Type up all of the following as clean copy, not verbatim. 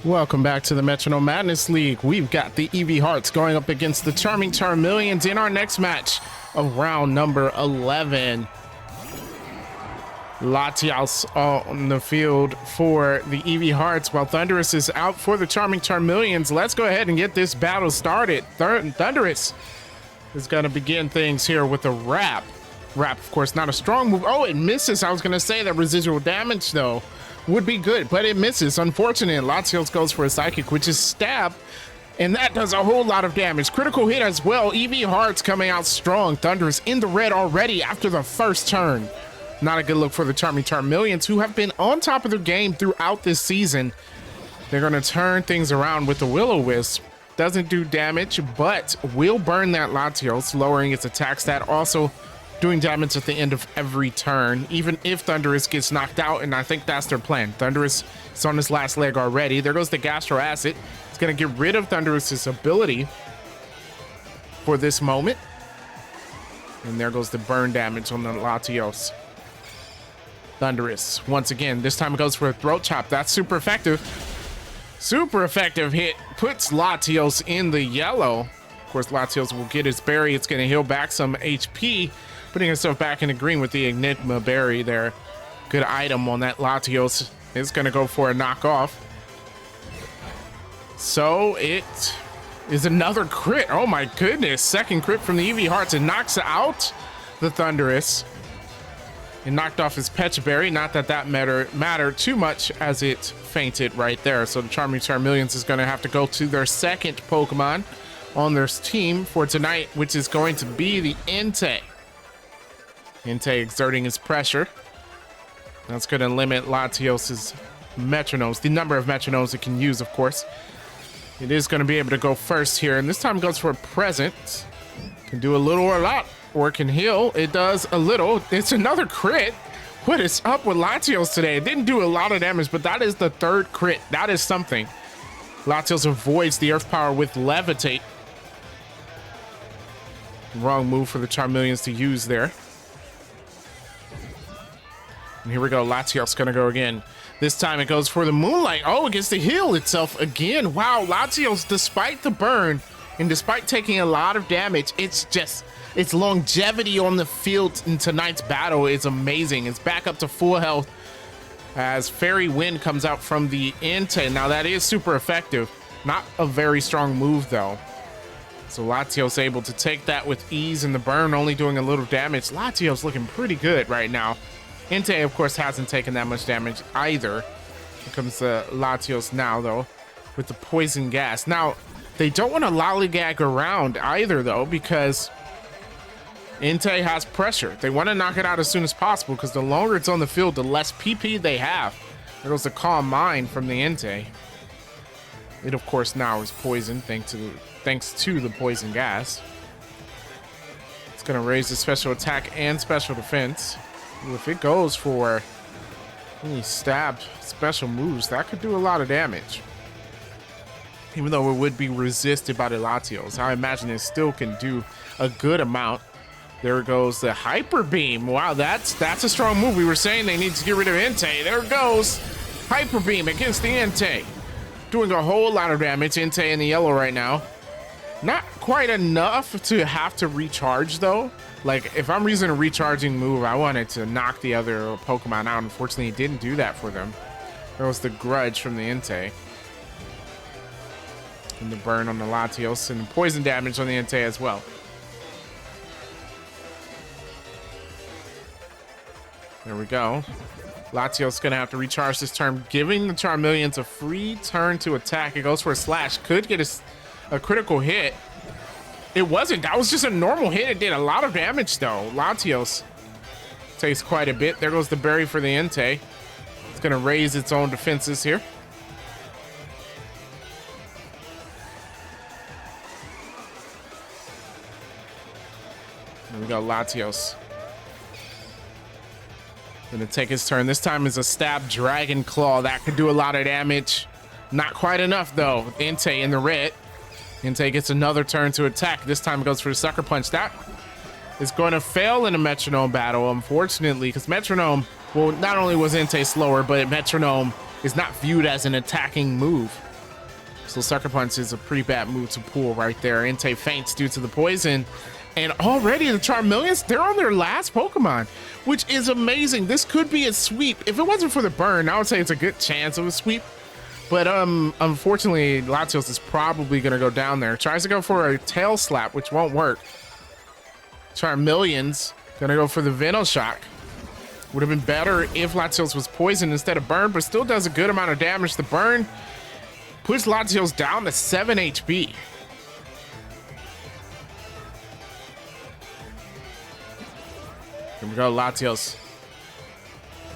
Welcome back to the Metronome Madness League. We've got the EV Hearts going up against the Charming Charmeleons in our next match of round number 11. Latios on the field for the EV Hearts while Thundurus is out for the Charming Charmeleons. Let's go ahead and get this battle started. Thundurus is going to begin things here with a wrap. Wrap, of course, not a strong move. Oh, it misses. I was going to say that residual damage, though, would be good, but it misses. Unfortunate. Latios goes for a psychic, which is stab, and that does a whole lot of damage. Critical hit as well. EV Hearts coming out strong. Thundurus in the red already after the first turn. Not a good look for the Charming Charmeleons, who have been on top of their game throughout this season. They're going to turn things around with the Will-O-Wisp. Doesn't do damage, but will burn that Latios, lowering its attack stat. Also doing damage at the end of every turn, even if Thundurus gets knocked out, and I think that's their plan. Thundurus is on his last leg already. There goes the Gastro Acid. It's going to get rid of Thundurus' ability for this moment. And there goes the burn damage on the Latios. Thundurus, once again, this time it goes for a Throat Chop. That's super effective. Super effective hit. Puts Latios in the yellow. Of course, Latios will get his berry. It's going to heal back some HP, putting himself back in the green with the Enigma berry there. Good item on that Latios. It's going to go for a knockoff. So it is another crit. Oh my goodness. Second crit from the EV Hearts. It knocks out the Thundurus. It knocked off his Pecha Berry. Not that that mattered too much as it fainted right there. So the Charming Charmeleons is going to have to go to their second Pokemon on their team for tonight, which is going to be the Entei. Entei exerting his pressure. That's going to limit Latios's Metronomes, the number of Metronomes it can use, of course. It is going to be able to go first here, and this time it goes for a Present. Can do a little or a lot, or it can heal. It does a little. It's another crit. What is up with Latios today? It didn't do a lot of damage, but that is the third crit. That is something. Latios avoids the Earth Power with Levitate. Wrong move for the Charmeleons to use there. And here we go. Latios gonna go again. This time it goes for the Moonlight. Oh, it gets to heal itself again. Wow, Latios, despite the burn and despite taking a lot of damage, its longevity on the field in tonight's battle is amazing. It's back up to full health as Fairy Wind comes out from the Entei. Now that is super effective. Not a very strong move though. So Latios able to take that with ease, and the burn only doing a little damage. Latios looking pretty good right now. Entei, of course, hasn't taken that much damage either. Here comes Latios now, though, with the Poison Gas. Now, they don't want to lollygag around either, though, because Entei has pressure. They want to knock it out as soon as possible, because the longer it's on the field, the less PP they have. There goes the Calm Mind from the Entei. It, of course, now is poisoned thanks to the Poison Gas. It's going to raise the special attack and special defense. If it goes for any stab special moves, that could do a lot of damage. Even though it would be resisted by the Latios, I imagine it still can do a good amount. There goes the Hyper Beam. Wow, that's a strong move. We were saying they need to get rid of Entei. There it goes. Hyper Beam against the Entei. Doing a whole lot of damage. Entei in the yellow right now. Not quite enough to have to recharge, though. Like, if I'm using a recharging move, I wanted to knock the other Pokemon out. Unfortunately, it didn't do that for them. There was the Grudge from the Entei. And the burn on the Latios, and the poison damage on the Entei as well. There we go. Latios gonna have to recharge this turn, giving the Charmeleons a free turn to attack. It goes for a slash. Could get a critical hit. It wasn't. That was just a normal hit. It did a lot of damage, though. Latios takes quite a bit. There goes the berry for the Entei. It's going to raise its own defenses here. There we go. Latios going to take his turn. This time is a Stab Dragon Claw. That could do a lot of damage. Not quite enough, though. Entei in the red. Entei gets another turn to attack. This time it goes for the Sucker Punch. That is going to fail in a Metronome battle, unfortunately, because Metronome, well, not only was Entei slower, but Metronome is not viewed as an attacking move. So Sucker Punch is a pretty bad move to pull right there. Entei faints due to the poison. And already the Charmeleons, they're on their last Pokemon, which is amazing. This could be a sweep. If it wasn't for the burn, I would say it's a good chance of a sweep. But unfortunately, Latios is probably going to go down there. Tries to go for a tail slap, which won't work. Charmeleons going to go for the Venoshock. Would have been better if Latios was poisoned instead of burn, but still does a good amount of damage. The burn puts Latios down to 7 HP. Here we go, Latios.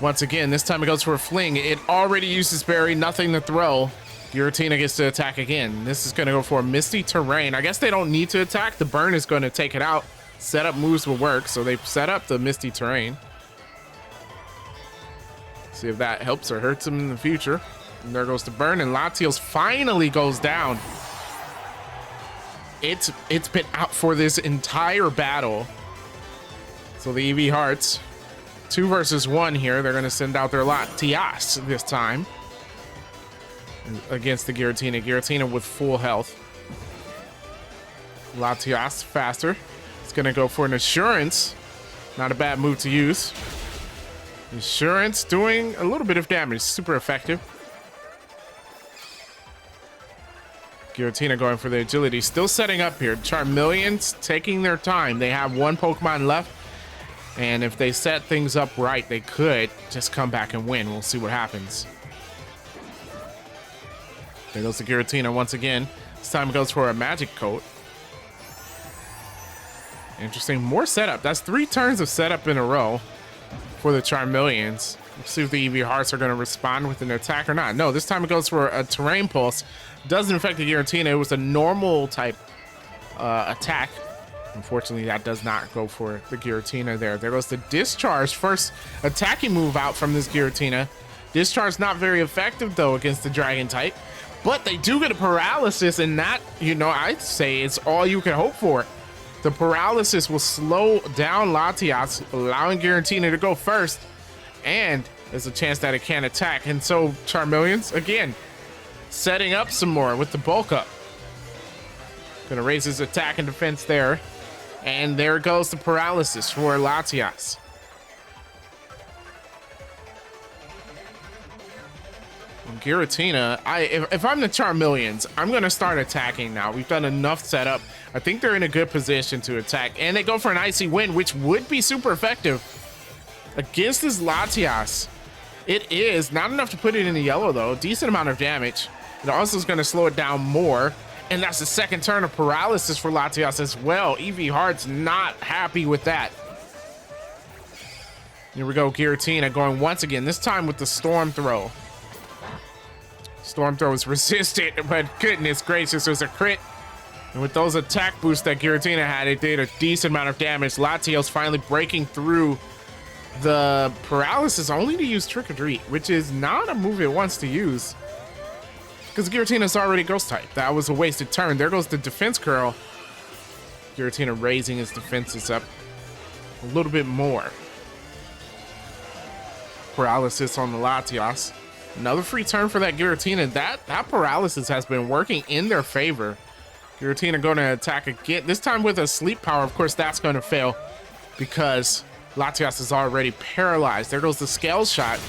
Once again, this time it goes for a fling. It already uses Berry, nothing to throw. Giratina gets to attack again. This is going to go for a Misty Terrain. I guess they don't need to attack. The burn is going to take it out. Setup moves will work, so they've set up the Misty Terrain. See if that helps or hurts him in the future. And there goes the burn, and Latios finally goes down. It's been out for this entire battle. So the EV Hearts, 2 versus 1 here. They're going to send out their Latias this time against the Giratina. Giratina with full health. Latias faster. It's going to go for an Assurance. Not a bad move to use. Assurance doing a little bit of damage. Super effective. Giratina going for the agility. Still setting up here. Charmeleons taking their time. They have 1 Pokemon left. And if they set things up right, they could just come back and win. We'll see what happens. There goes the Giratina once again. This time it goes for a Magic Coat. Interesting. More setup. That's 3 turns of setup in a row for the Charmeleons. Let's see if the EV Hearts are going to respond with an attack or not. No, this time it goes for a Terrain Pulse. Doesn't affect the Giratina. It was a normal type attack. Unfortunately, that does not go for the Giratina there. There goes the Discharge. First attacking move out from this Giratina. Discharge not very effective, though, against the Dragon type. But they do get a Paralysis, and that, you know, I'd say it's all you can hope for. The Paralysis will slow down Latias, allowing Giratina to go first. And there's a chance that it can attack. And so Charmeleons, again, setting up some more with the Bulk Up. Gonna raise his attack and defense there. And there goes the Paralysis for Latias. And Giratina, if I'm the Charmeleons, I'm gonna start attacking now. We've done enough setup. I think they're in a good position to attack. And they go for an Icy Wind, which would be super effective against this Latias. It is not enough to put it in the yellow, though. Decent amount of damage. It also is gonna slow it down more. And that's the second turn of Paralysis for Latias as well. EV Heart's not happy with that. Here we go, Giratina going once again, this time with the Storm Throw. Storm Throw is resisted, but goodness gracious, it was a crit. And with those attack boosts that Giratina had, it did a decent amount of damage. Latios finally breaking through the Paralysis, only to use Trick or Treat, which is not a move it wants to use. Because Giratina's already Ghost type. That was a wasted turn. There goes the Defense Curl. Giratina raising his defenses up a little bit more. Paralysis on the Latias. Another free turn for that Giratina. That Paralysis has been working in their favor. Giratina going to attack again. This time with a Sleep Power. Of course, that's going to fail because Latias is already paralyzed. There goes the Scale Shot.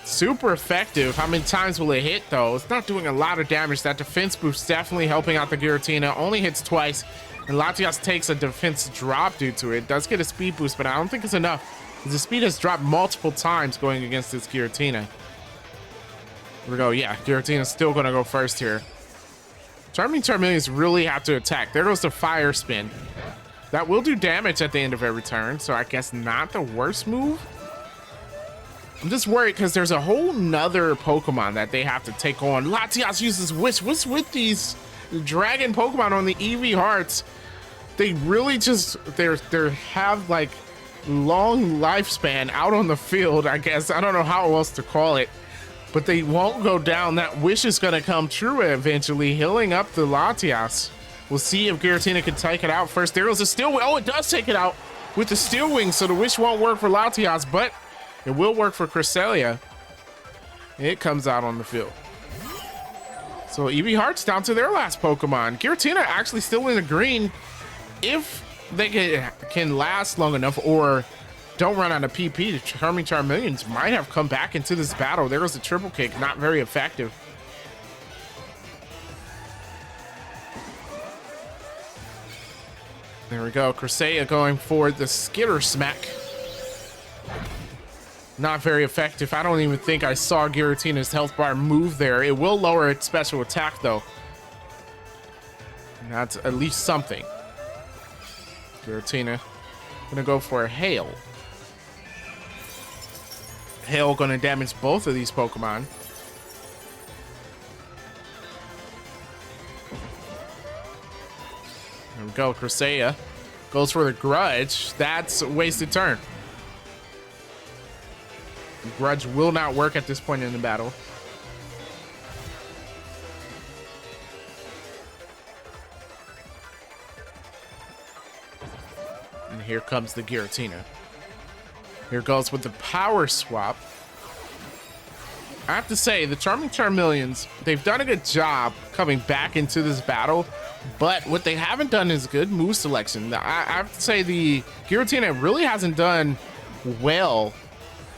Super effective. How many times will it hit, though? It's not doing a lot of damage. That defense boost definitely helping out the Giratina. Only hits twice, and Latias takes a defense drop due to it. Does get a speed boost, but I don't think it's enough. The speed has dropped multiple times going against this Giratina. Here we go. Yeah, Giratina's still going to go first here. Charmeleons really have to attack. There goes the Fire Spin. That will do damage at the end of every turn, so I guess not the worst move. I'm just worried because there's a whole nother Pokemon that they have to take on. Latias uses Wish. What's with these dragon Pokemon on the EV Hearts? They really just, they have like long lifespan out on the field, I guess. I don't know how else to call it. But they won't go down. That Wish is going to come true eventually, healing up the Latias. We'll see if Giratina can take it out first. There goes a Steel Wing. Oh, it does take it out with the Steel Wing, so the Wish won't work for Latias, but it will work for Cresselia. It comes out on the field. So EV Hearts down to their last Pokemon. Giratina actually still in the green. If they can last long enough or don't run out of PP, the Charming Charmeleons might have come back into this battle. There was a triple kick, not very effective. There we go. Cresselia going for the Skitter Smack. Not very effective. I don't even think I saw Giratina's health bar move there. It will lower its special attack, though. And that's at least something. Giratina gonna go for a Hail. Hail gonna damage both of these Pokemon. There we go. Cresselia goes for the Grudge. That's a wasted turn. Grudge will not work at this point in the battle. And here comes the Giratina. Here goes with the Power Swap. I have to say, the Charming Charmeleons, they've done a good job coming back into this battle, but what they haven't done is good move selection. I have to say the Giratina really hasn't done well.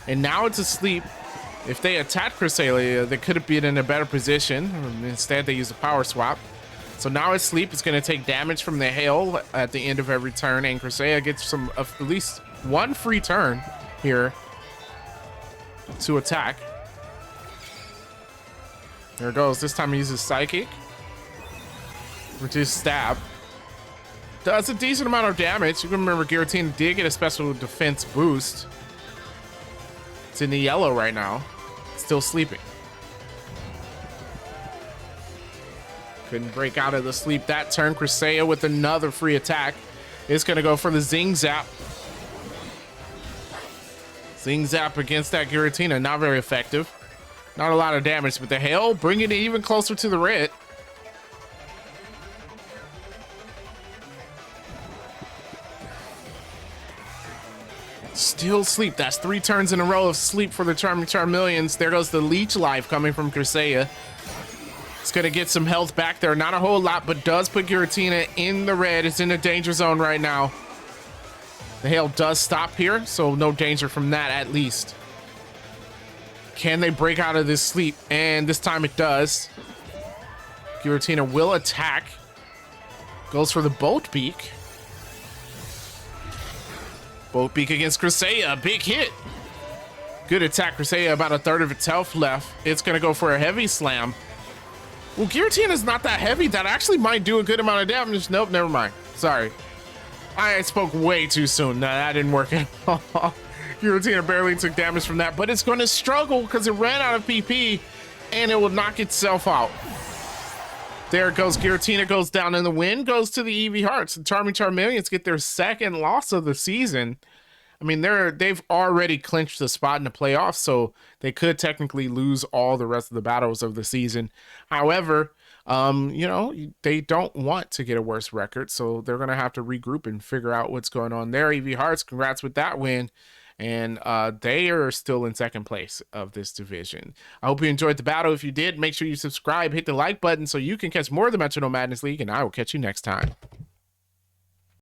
And now it's asleep. If they attack Cresselia, they could have been in a better position. Instead, they use a Power Swap. So now it's asleep. It's going to take damage from the Hail at the end of every turn. And Cresselia gets at least one free turn here to attack. There it goes. This time he uses Psychic, which is Stab. Does a decent amount of damage. You can remember Giratina did get a special defense boost. It's in the yellow right now. Still sleeping. Couldn't break out of the sleep that turn. Cresselia with another free attack. It's going to go for the Zing Zap. Zing Zap against that Giratina. Not very effective. Not a lot of damage, but the Hail bringing it even closer to the red. Still sleep. That's 3 turns in a row of sleep for the Charming Charmeleons. There goes the Leech Life coming from Cresselia. It's going to get some health back there. Not a whole lot, but does put Giratina in the red. It's in the danger zone right now. The Hail does stop here, so no danger from that at least. Can they break out of this sleep? And this time it does. Giratina will attack. Goes for the Bolt Beak. Bolt Beak against Cresselia, a big hit. Good attack, Cresselia, about a third of its health left. It's gonna go for a Heavy Slam. Well, Giratina's not that heavy. That actually might do a good amount of damage. Nope, never mind. Sorry. I spoke way too soon. No, that didn't work at all. Giratina barely took damage from that, but it's gonna struggle because it ran out of PP and it will knock itself out. There it goes. Giratina goes down in the wind, goes to the EV Hearts. The Charming Charmeleons get their second loss of the season. I mean, they've already clinched the spot in the playoffs, so they could technically lose all the rest of the battles of the season. However, you know, they don't want to get a worse record, so they're going to have to regroup and figure out what's going on there. EV Hearts, congrats with that win. And they are still in second place of this division. I hope you enjoyed the battle. If you did, make sure you subscribe, hit the like button so you can catch more of the Metronome Madness League, and I will catch you next time.